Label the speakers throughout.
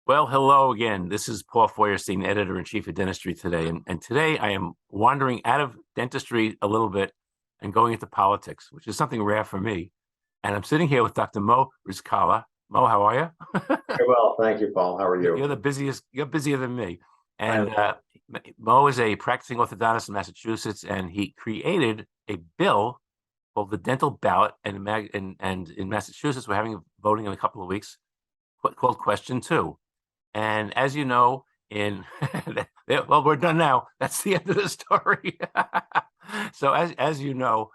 Speaker 1: Well, hello again. This is Paul Feuerstein, editor-in-chief of Dentistry Today. And today I am wandering out of dentistry a little bit and going into politics, which is something rare for me. And I'm sitting here with Dr. Mouhab Rizkallah. Mo, how are you?
Speaker 2: Very well, thank you, Paul. How are you?
Speaker 1: You're the busiest, you're busier than me. And
Speaker 2: I'm
Speaker 1: Mo is a practicing orthodontist in Massachusetts, and he created a bill called the Dental Ballot. And in Massachusetts, we're having voting in a couple of weeks called Question 2. And as you know, well, we're done now. That's the end of the story. So as you know,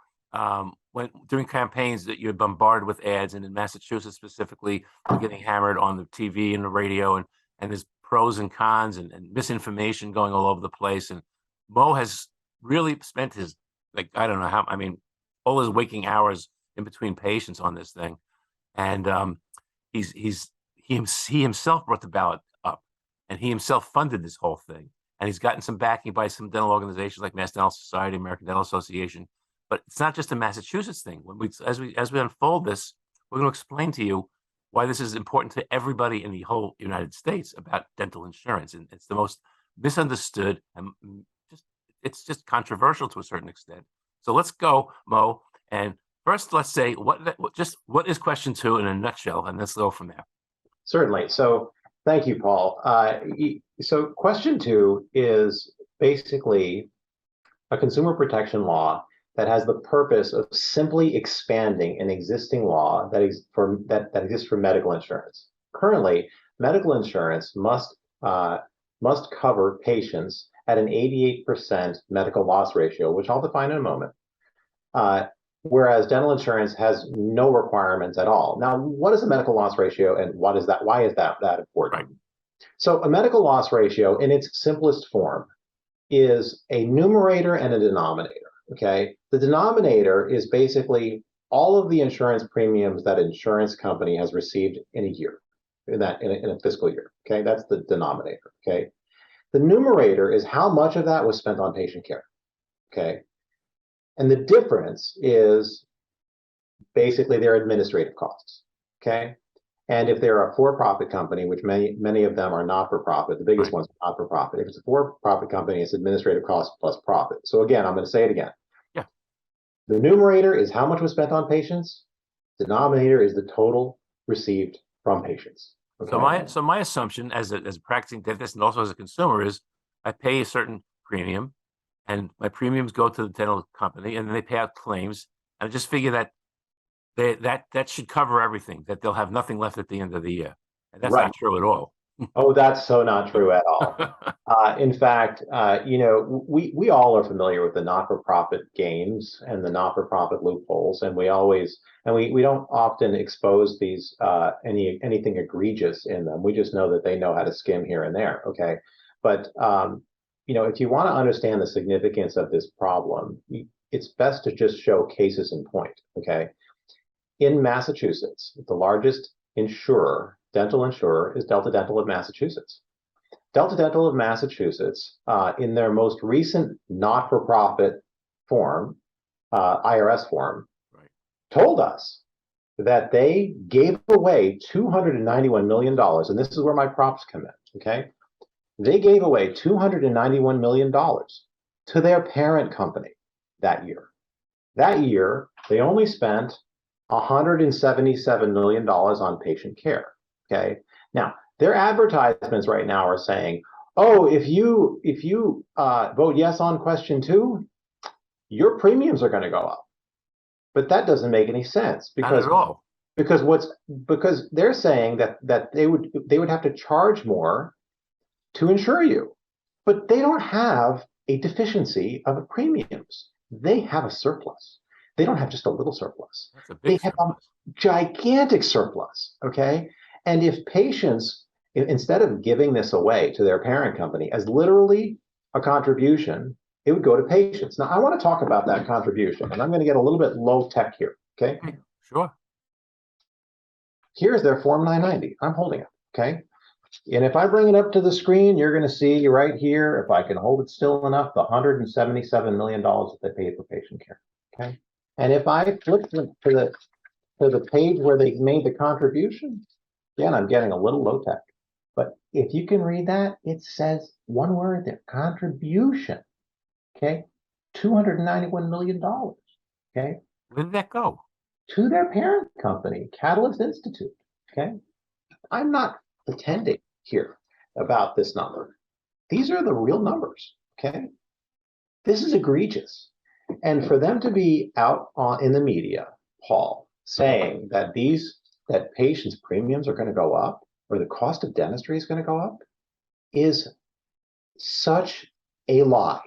Speaker 1: when during campaigns that you're bombarded with ads, and in Massachusetts specifically, you're getting hammered on the TV and the radio, and there's pros and cons and misinformation going all over the place. And Mo has really spent his, like, I don't know how, I mean, all his waking hours in between patients on this thing. And he himself brought the ballot up, and he himself funded this whole thing. And he's gotten some backing by some dental organizations like Mass Dental Society, American Dental Association. But it's not just a Massachusetts thing. As we unfold this, we're going to explain to you why this is important to everybody in the whole United States about dental insurance. And it's the most misunderstood, and it's just controversial to a certain extent. So let's go, Mo. And first, let's say what is question 2 in a nutshell, and let's go from there.
Speaker 2: Certainly. So thank you, Paul. So question 2 is basically a consumer protection law that has the purpose of simply expanding an existing law that exists for medical insurance. Currently, medical insurance must cover patients at an 88% medical loss ratio, which I'll define in a moment. Whereas dental insurance has no requirements at all. Now, what is a medical loss ratio, and what is that? Why is that important? Right. So a medical loss ratio in its simplest form is a numerator and a denominator, okay? The denominator is basically all of the insurance premiums that an insurance company has received in a year, in a fiscal year, okay? That's the denominator, okay? The numerator is how much of that was spent on patient care, okay? And the difference is basically their administrative costs, okay? And if they're a for-profit company, which many of them are not-for-profit, the biggest ones are not-for-profit. If it's a for-profit company, it's administrative costs plus profit. So again, I'm going to say it again.
Speaker 1: Yeah.
Speaker 2: The numerator is how much was spent on patients. Denominator is the total received from patients.
Speaker 1: Okay? So my assumption as a practicing dentist and also as a consumer is I pay a certain premium, and my premiums go to the dental company, and then they pay out claims. And I just figure that that should cover everything, that they'll have nothing left at the end of the year. And that's not true at all.
Speaker 2: Oh, that's so not true at all. In fact, you know, we all are familiar with the not-for-profit games and the not-for-profit loopholes, and we don't often expose these anything egregious in them. We just know that they know how to skim here and there. Okay, but you know, if you want to understand the significance of this problem, it's best to just show cases in point. Okay, in Massachusetts, the largest insurer, dental insurer, is Delta Dental of Massachusetts. Delta Dental of Massachusetts, in their most recent not-for-profit form, IRS form, told us that they gave away $291 million, and this is where my props come in, okay? They gave away $291 million to their parent company that year. That year, they only spent $177 million on patient care, okay? Now, their advertisements right now are saying, oh, if you vote yes on question 2, your premiums are going to go up. But that doesn't make any sense because
Speaker 1: not at all.
Speaker 2: Because they're saying that they would have to charge more to insure you, but they don't have a deficiency of premiums. They have a surplus. They don't have just a little surplus.
Speaker 1: That's a big surplus.
Speaker 2: They have a gigantic surplus, okay? And if patients, instead of giving this away to their parent company as literally a contribution, it would go to patients. Now, I want to talk about that contribution, and I'm going to get a little bit low tech here, okay?
Speaker 1: Sure.
Speaker 2: Here's their Form 990. I'm holding it, okay? And if I bring it up to the screen, you're going to see right here, if I can hold it still enough, the $177 million that they paid for patient care, okay? And if I flip to the page where they made the contribution, again, I'm getting a little low tech. But if you can read that, it says one word there, contribution. Okay. $291 million. Okay.
Speaker 1: Where did that go?
Speaker 2: To their parent company, Catalyst Institute. Okay. I'm not pretending here about this number. These are the real numbers. Okay. This is egregious. And for them to be out in the media, Paul, saying that that patients' premiums are going to go up or the cost of dentistry is going to go up is such a lie.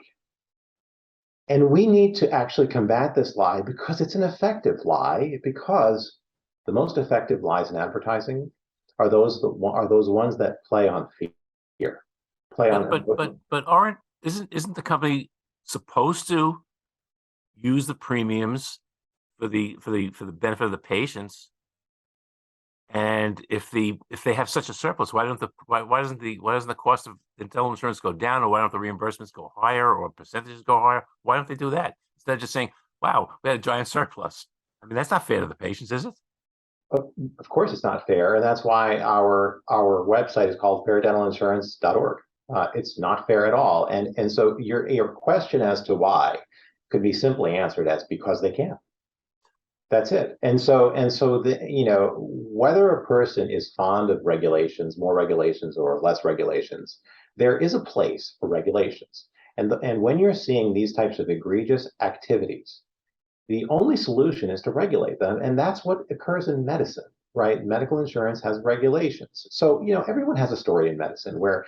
Speaker 2: And we need to actually combat this lie because it's an effective lie, because the most effective lies in advertising are those ones that play on fear, play on.
Speaker 1: But isn't the company supposed to use the premiums for the benefit of the patients? And if they have such a surplus, why doesn't the cost of dental insurance go down, or why don't the reimbursements go higher, or percentages go higher? Why don't they do that instead of just saying, "Wow, we had a giant surplus"? I mean, that's not fair to the patients, is it?
Speaker 2: Of course, it's not fair, and that's why our website is called fairdentalinsurance.org. It's not fair at all, and so your question as to why could be simply answered as because they can. That's it. And so whether a person is fond of regulations, more regulations or less regulations, there is a place for regulations. And when you're seeing these types of egregious activities, the only solution is to regulate them. And that's what occurs in medicine, right? Medical insurance has regulations. So, everyone has a story in medicine where,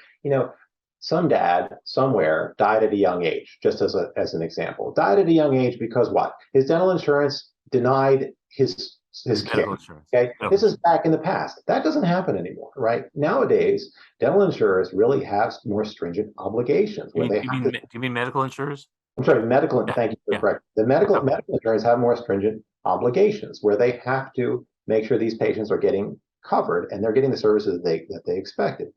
Speaker 2: some dad somewhere died at a young age, just as an example. Died at a young age because what? His dental insurance denied his care.
Speaker 1: Insurance.
Speaker 2: Okay, this is back in the past. That doesn't happen anymore, right? Nowadays, dental insurers really have more stringent obligations.
Speaker 1: Do you mean medical insurers?
Speaker 2: I'm sorry, medical. Thank you for correcting. The medical insurers have more stringent obligations where they have to make sure these patients are getting covered and they're getting the services that they expected.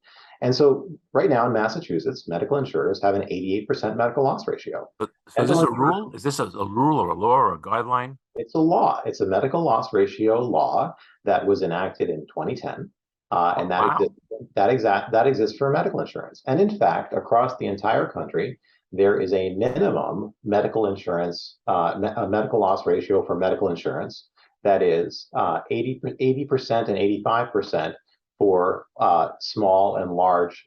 Speaker 2: And so right now in Massachusetts, medical insurers have an 88% medical loss ratio.
Speaker 1: So is this a rule? Is this a rule or a law or a guideline?
Speaker 2: It's a law. It's a medical loss ratio law that was enacted in 2010. And that exists for medical insurance. And in fact, across the entire country, there is a minimum medical insurance, a medical loss ratio for medical insurance that is 80% and 85% for small and large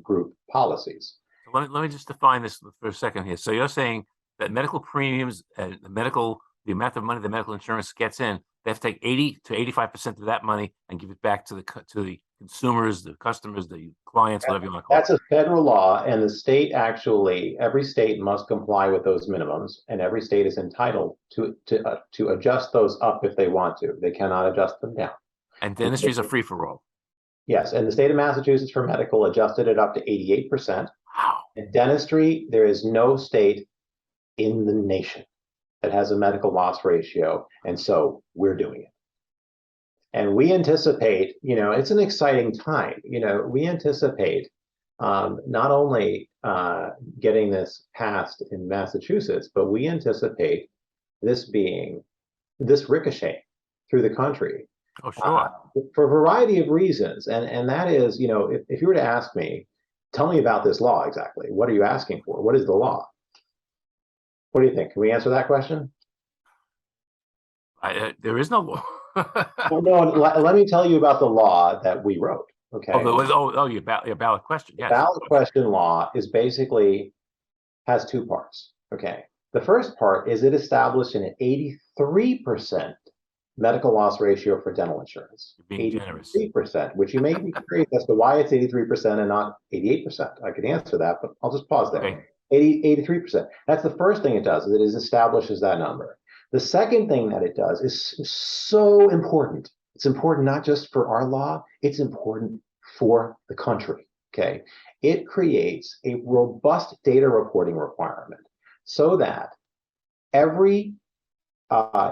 Speaker 2: group policies.
Speaker 1: So let me just define this for a second here. So you're saying that medical premiums and the amount of money the medical insurance gets in, they have to take 80 to 85% of that money and give it back to the consumers, the customers, the clients, whatever you want to call it.
Speaker 2: That's a federal law, and the state every state must comply with those minimums, and every state is entitled to adjust those up if they want to. They cannot adjust them down.
Speaker 1: And dentistry is a free for all.
Speaker 2: Yes, and the state of Massachusetts for medical adjusted it up to 88%.
Speaker 1: Wow.
Speaker 2: In dentistry, there is no state in the nation that has a medical loss ratio, and so we're doing it. And we anticipate, it's an exciting time. We anticipate not only getting this passed in Massachusetts, but we anticipate this ricochet through the country.
Speaker 1: Oh, sure.
Speaker 2: For a variety of reasons. And that is, if you were to ask me, tell me about this law exactly. What are you asking for? What is the law? What do you think? Can we answer that question?
Speaker 1: There is no law.
Speaker 2: Well, no, let me tell you about the law that we wrote. Okay.
Speaker 1: Your ballot question. Yes.
Speaker 2: The ballot question law is basically has two parts. Okay. The first part is it established an 83% medical loss ratio for dental insurance.
Speaker 1: You're being generous.
Speaker 2: 83%, which you may be curious as to why it's 83% and not 88%. I could answer that, but I'll just pause there.
Speaker 1: Okay.
Speaker 2: 83%. That's the first thing it does, is it establishes that number. The second thing that it does is so important. It's important not just for our law, it's important for the country, okay? It creates a robust data reporting requirement so that every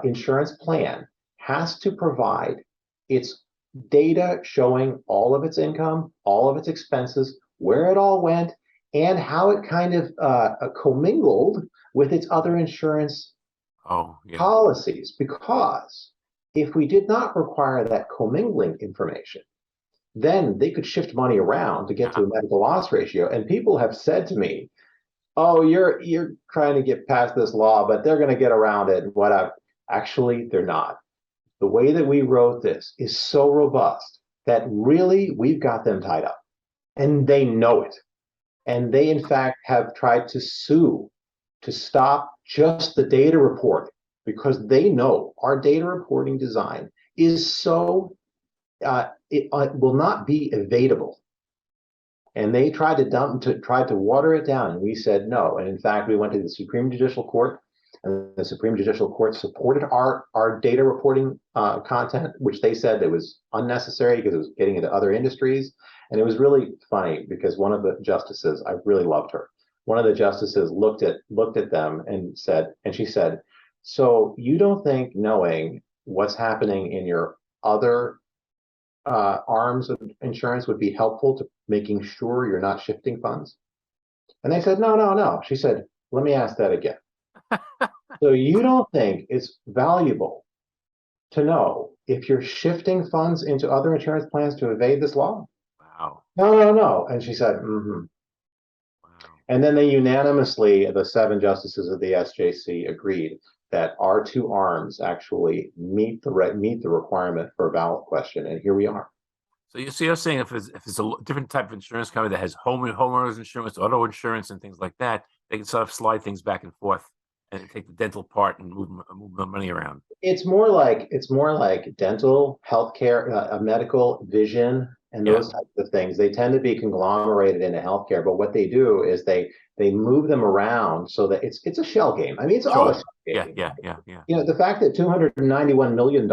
Speaker 2: insurance plan has to provide its data showing all of its income, all of its expenses, where it all went, and how it kind of commingled with its other insurance policies. Because if we did not require that commingling information, then they could shift money around to get to a medical loss ratio. And people have said to me, "Oh, you're trying to get past this law, but they're going to get around it and whatever." Actually, they're not. The way that we wrote this is so robust that really we've got them tied up, and they know it. And they, in fact, have tried to sue to stop just the data reporting because they know our data reporting design is so, it will not be evadable. And they tried to water it down, and we said no. And in fact, we went to the Supreme Judicial Court, and the Supreme Judicial Court supported our data reporting content, which they said that was unnecessary because it was getting into other industries. And it was really funny because one of the justices, I really loved her. One of the justices looked at them and she said, "So you don't think knowing what's happening in your other arms of insurance would be helpful to making sure you're not shifting funds?" And they said, "No, no, no." She said, "Let me ask that again. So you don't think it's valuable to know if you're shifting funds into other insurance plans to evade this law?"
Speaker 1: Wow.
Speaker 2: "No, no, no." And she said, "Mm-hmm."
Speaker 1: Wow.
Speaker 2: And then they unanimously, the 7 justices of the SJC, agreed that our 2 arms actually meet the requirement for a ballot question, and here we are.
Speaker 1: So you're saying if it's a different type of insurance company that has homeowners insurance, auto insurance, and things like that, they can sort of slide things back and forth and take the dental part and move the money around.
Speaker 2: It's more like dental, healthcare, medical, vision, and
Speaker 1: Yeah.
Speaker 2: those types of things. They tend to be conglomerated into healthcare, but what they do is they move them around so that it's a shell game. I mean, it's all a
Speaker 1: Sure.
Speaker 2: shell game.
Speaker 1: Yeah.
Speaker 2: You know, the fact that $291 million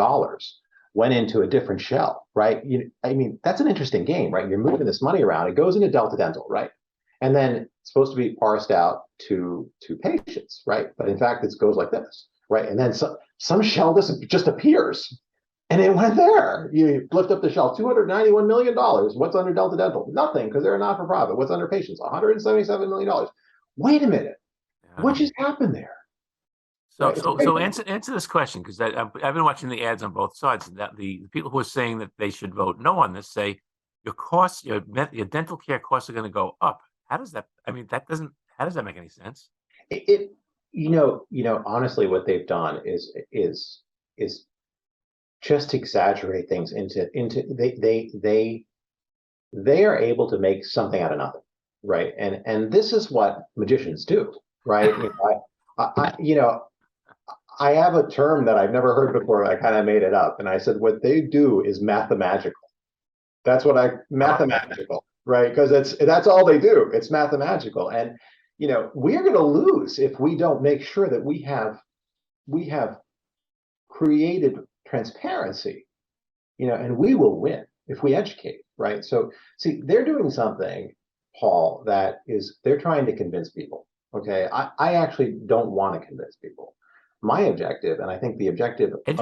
Speaker 2: went into a different shell, right? I mean, that's an interesting game, right? You're moving this money around. It goes into Delta Dental, right? And then it's supposed to be parsed out to patients, right? But in fact, it goes like this, right? And then some shell just appears, and it went there. You lift up the shell, $291 million. What's under Delta Dental? Nothing, because they're a not-for-profit. What's under patients? $177 million. Wait a minute. What just happened there?
Speaker 1: So,
Speaker 2: Right?
Speaker 1: so answer this question, because I've been watching the ads on both sides, and that the people who are saying that they should vote no on this say your costs, your dental care costs are going to go up. How does that? I mean, how does that make any sense?
Speaker 2: Honestly, what they've done is just exaggerate things into they are able to make something out of nothing, right? And this is what magicians do, right? I have a term that I've never heard before. I kind of made it up, and I said what they do is mathemagical. That's what mathematical, right? Because that's all they do. It's mathematical, and we're going to lose if we don't make sure that we have created transparency, and we will win if we educate, right? So see, they're doing something, Paul, that is they're trying to convince people. Okay, I actually don't want to convince people. My objective, and I think the objective is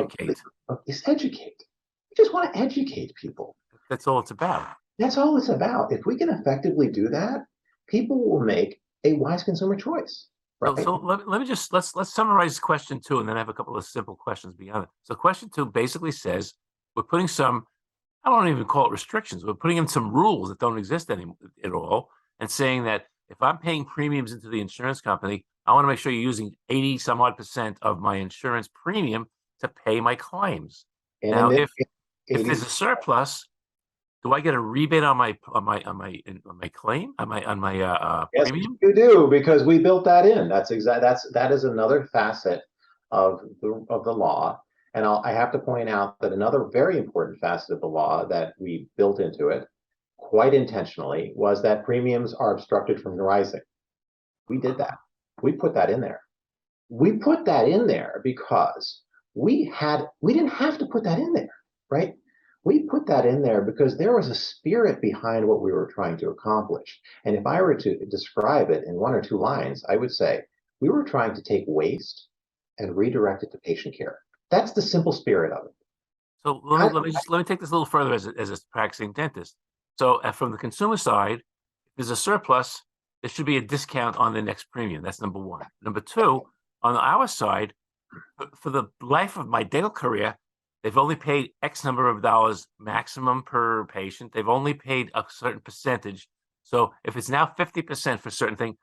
Speaker 2: educate. We just want to educate people.
Speaker 1: That's all it's about.
Speaker 2: That's all it's about. If we can effectively do that, people will make a wise consumer choice. Right?
Speaker 1: So let me just let's summarize question 2, and then I have a couple of simple questions beyond it. So question 2 basically says we're putting some, I don't even call it restrictions. We're putting in some rules that don't exist at all, and saying that if I'm paying premiums into the insurance company, I want to make sure you're using 80 some odd % of my insurance premium to pay my claims.
Speaker 2: And
Speaker 1: now, if there's a surplus, do I get a rebate on my claim on my
Speaker 2: yes,
Speaker 1: premium?
Speaker 2: you do, because we built that in. That is another facet of the law. And I have to point out that another very important facet of the law that we built into it quite intentionally was that premiums are obstructed from rising. We did that. We put that in there. We put that in there because we didn't have to put that in there, right? We put that in there because there was a spirit behind what we were trying to accomplish. And if I were to describe it in 1 or 2 lines, I would say we were trying to take waste and redirect it to patient care. That's the simple spirit of it.
Speaker 1: So let me take this a little further as a practicing dentist. So from the consumer side, if there's a surplus, there should be a discount on the next premium. That's number 1. Number 2, on our side, for the life of my dental career, they've only paid X number of dollars maximum per patient. They've only paid a certain percentage. So if it's now 50% for a certain thing,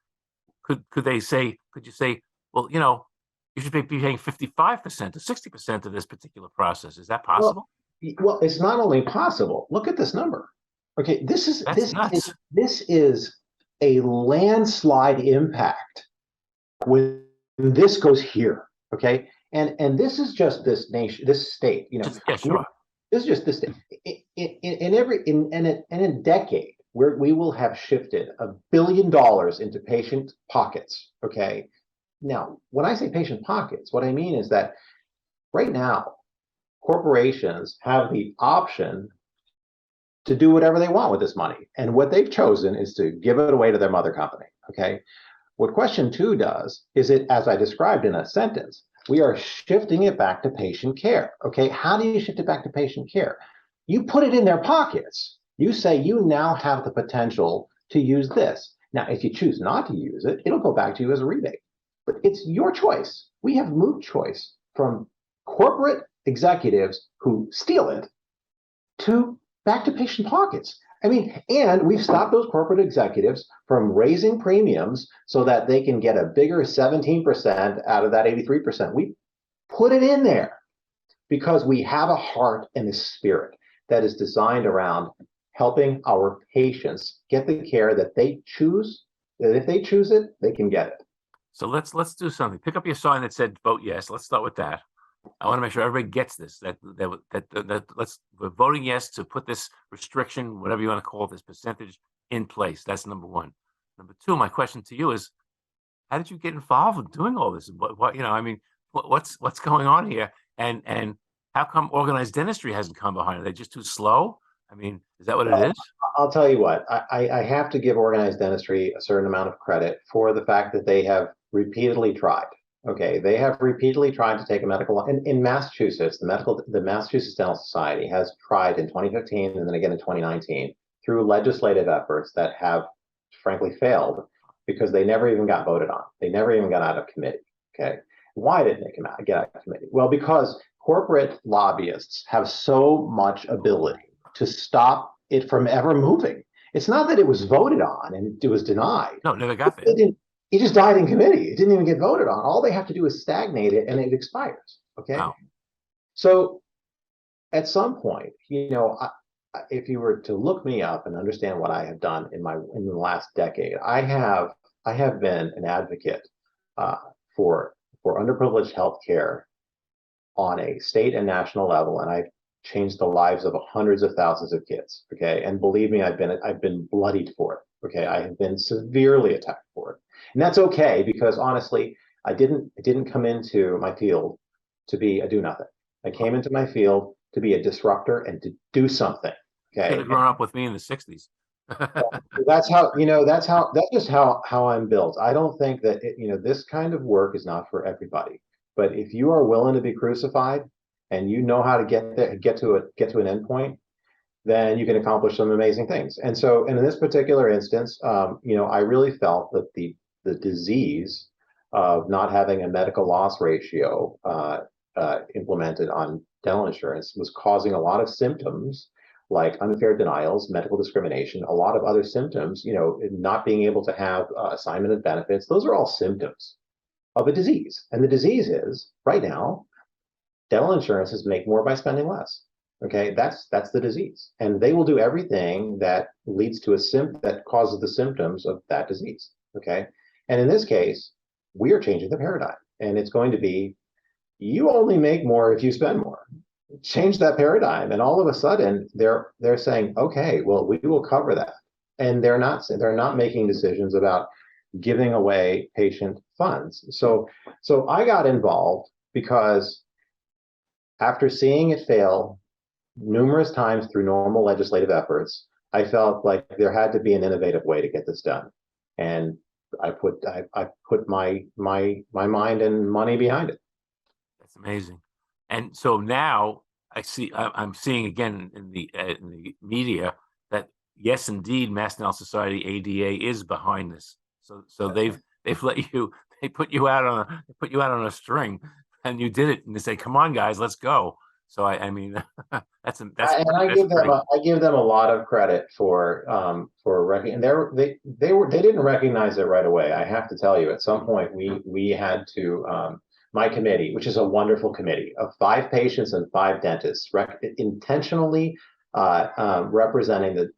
Speaker 1: could you say, well, you should be paying 55% or 60% of this particular process? Is that possible?
Speaker 2: Well, it's not only possible. Look at this number. Okay,
Speaker 1: That's nuts.
Speaker 2: this is a landslide impact when this goes here. Okay, and this is just this nation, this state.
Speaker 1: Yeah, sure.
Speaker 2: This is just this state. In a decade, where we will have shifted $1 billion into patient pockets. Okay, now when I say patient pockets, what I mean is that right now corporations have the option to do whatever they want with this money. And what they've chosen is to give it away to their mother company. Okay. What question 2 does is it, as I described in a sentence, we are shifting it back to patient care. Okay. How do you shift it back to patient care? You put it in their pockets. You say you now have the potential to use this. Now, if you choose not to use it, it'll go back to you as a rebate. But it's your choice. We have moved choice from corporate executives who steal it to back to patient pockets. I mean, and we've stopped those corporate executives from raising premiums so that they can get a bigger 17% out of that 83%. We put it in there because we have a heart and a spirit that is designed around helping our patients get the care that they choose, that if they choose it, they can get it.
Speaker 1: So let's do something. Pick up your sign that said vote yes. Let's start with that. I want to make sure everybody gets this, that we're voting yes to put this restriction, whatever you want to call it, this percentage in place. That's number one. Number two, my question to you is, how did you get involved with doing all this? What's going on here? And how come organized dentistry hasn't come behind it? They're just too slow? I mean, is that what it is?
Speaker 2: I'll tell you what, I have to give organized dentistry a certain amount of credit for the fact that they have repeatedly tried. Okay, they have repeatedly tried to take a medical law. In Massachusetts, the Massachusetts Dental Society has tried in 2015 and then again in 2019 through legislative efforts that have frankly failed because they never even got voted on. They never even got out of committee. Okay, why didn't they get out of committee? Well, because corporate lobbyists have so much ability to stop it from ever moving. It's not that it was voted on and it was denied.
Speaker 1: No, never got there.
Speaker 2: It just died in committee. It didn't even get voted on. All they have to do is stagnate it and it expires. Okay.
Speaker 1: Wow.
Speaker 2: So at some point, if you were to look me up and understand what I have done in the last decade, I have been an advocate for underprivileged healthcare on a state and national level, and I've changed the lives of hundreds of thousands of kids. Okay, and believe me, I've been bloodied for it. Okay, I have been severely attacked for it, and that's okay because honestly, I didn't come into my field to be a do nothing. I came into my field to be a disruptor and to do something. Okay,
Speaker 1: should have grown up with me in the '60s.
Speaker 2: That's just how I'm built. I don't think that this kind of work is not for everybody. But if you are willing to be crucified and you know how to get there, get to an endpoint, then you can accomplish some amazing things. And so, and in this particular instance, I really felt that the disease of not having a medical loss ratio implemented on dental insurance was causing a lot of symptoms like unfair denials, medical discrimination, a lot of other symptoms, not being able to have assignment of benefits. Those are all symptoms of a disease. And the disease is, right now, dental insurances make more by spending less. Okay, that's the disease. And they will do everything that leads to that causes the symptoms of that disease. Okay. And in this case, we are changing the paradigm. And it's going to be, you only make more if you spend more. Change that paradigm. And all of a sudden they're saying, okay, well, we will cover that. And they're not making decisions about giving away patient funds. So I got involved because after seeing it fail numerous times through normal legislative efforts, I felt like there had to be an innovative way to get this done. And I put my mind and money behind it.
Speaker 1: That's amazing. And so now I'm seeing again in the media that yes, indeed, Mass Dental Society ADA is behind this. So they've put you out on a string, and you did it, and they say, "Come on, guys, let's go." So I mean, that's
Speaker 2: And I give them a lot of credit for and they didn't recognize it right away. I have to tell you, at some point we had to my committee, which is a wonderful committee of 5 patients and 5 dentists, intentionally representing the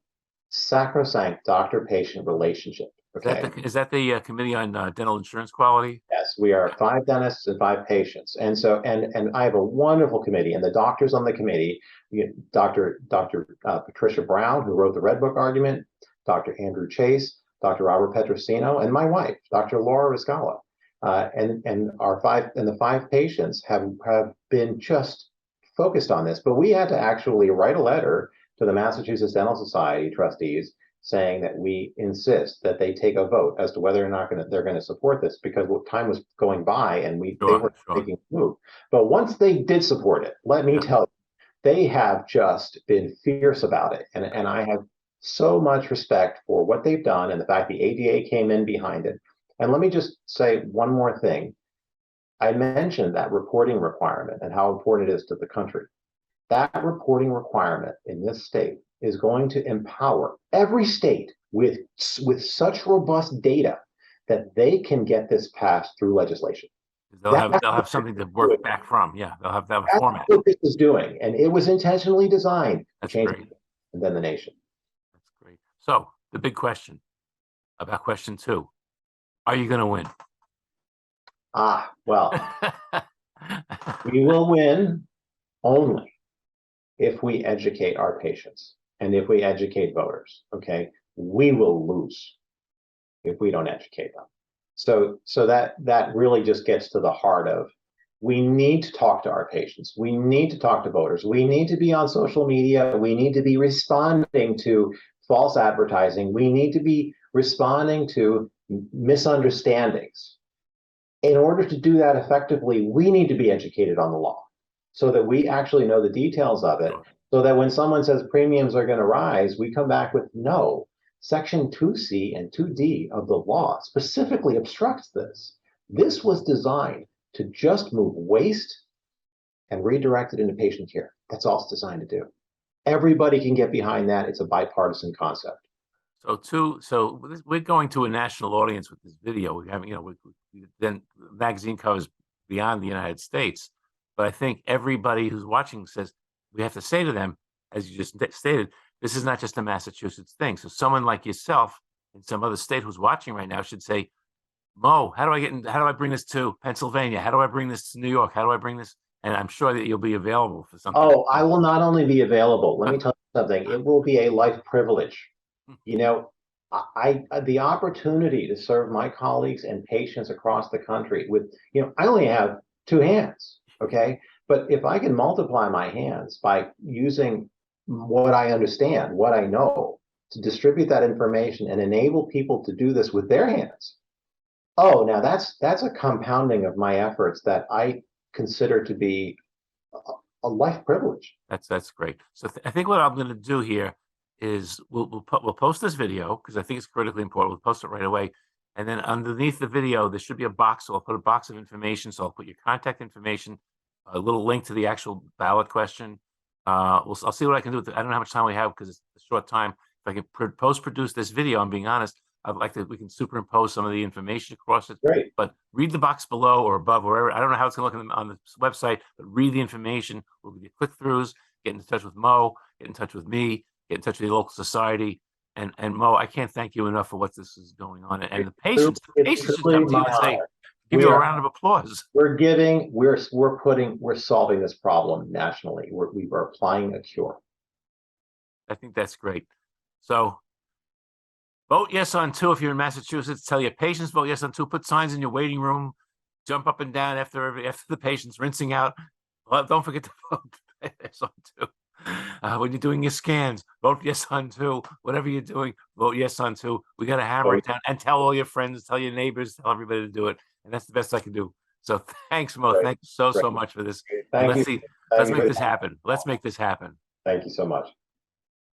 Speaker 2: sacrosanct doctor-patient relationship. Okay.
Speaker 1: Is that the committee on dental insurance quality?
Speaker 2: Yes, we are 5 dentists and 5 patients, and so and I have a wonderful committee, and the doctors on the committee, Dr. Patricia Brown, who wrote the Red Book argument, Dr. Andrew Chase, Dr. Robert Petrosino, and my wife, Dr. Laura Rizkallah, and the 5 patients have been just focused on this. But we had to actually write a letter to the Massachusetts Dental Society trustees saying that we insist that they take a vote as to whether or not they're going to support this, because time was going by and they were making a move. But once they did support it, let me tell you, they have just been fierce about it. And I have so much respect for what they've done and the fact the ADA came in behind it. And let me just say one more thing. I mentioned that reporting requirement and how important it is to the country. That reporting requirement in this state is going to empower every state with such robust data that they can get this passed through legislation.
Speaker 1: They'll have something to work back from. Yeah, they'll have a format.
Speaker 2: That's what this is doing, and it was intentionally designed to change and then the nation.
Speaker 1: That's great. So the big question about question 2: are you going to win?
Speaker 2: Well, we will win only if we educate our patients and if we educate voters. Okay, we will lose if we don't educate them. So that really just gets to the heart of, we need to talk to our patients. We need to talk to voters. We need to be on social media. We need to be responding to false advertising. We need to be responding to misunderstandings. In order to do that effectively, we need to be educated on the law so that we actually know the details of it, so that when someone says premiums are going to rise, we come back with no. Section 2C and 2D of the law specifically obstructs this. This was designed to just move waste and redirect it into patient care. That's all it's designed to do. Everybody can get behind that. It's a bipartisan concept.
Speaker 1: So we're going to a national audience with this video. We have, then the magazine covers beyond the United States. But I think everybody who's watching says, we have to say to them, as you just stated, this is not just a Massachusetts thing. So someone like yourself in some other state who's watching right now should say, Mo, how do I bring this to Pennsylvania? How do I bring this to New York? How do I bring this? And I'm sure that you'll be available for something.
Speaker 2: Oh, I will not only be available. Let me tell you something. It will be a life privilege. The opportunity to serve my colleagues and patients across the country with, I only have 2 hands. Okay. But if I can multiply my hands by using what I understand, what I know, to distribute that information and enable people to do this with their hands. Oh, now that's a compounding of my efforts that I consider to be a life privilege.
Speaker 1: That's great. So I think what I'm going to do here is we'll post this video because I think it's critically important. We'll post it right away. And then underneath the video, there should be a box. So I'll put a box of information. So I'll put your contact information, a little link to the actual ballot question. I'll see what I can do with it. I don't know how much time we have because it's a short time. If I can post-produce this video, I'm being honest, I'd like we can superimpose some of the information across it.
Speaker 2: Great.
Speaker 1: But read the box below or above, wherever. I don't know how it's going to look on the website, but read the information. We'll give you click-throughs, get in touch with Mo, get in touch with me, get in touch with the local society. And Mo, I can't thank you enough for what this is going on. And the patients should come to you and say, give you a round of applause.
Speaker 2: We're solving this problem nationally. We are applying a cure.
Speaker 1: I think that's great. So vote yes on 2 if you're in Massachusetts. Tell your patients vote yes on 2. Put signs in your waiting room. Jump up and down after the patient's rinsing out. Well, don't forget to vote yes on 2. When you're doing your scans, vote yes on 2. Whatever you're doing, vote yes on 2. We got to hammer it down and tell all your friends, tell your neighbors, tell everybody to do it. And that's the best I can do. So thanks, Mo. Thank you so much for this. Let's make this happen. Let's make this happen.
Speaker 2: Thank you so much.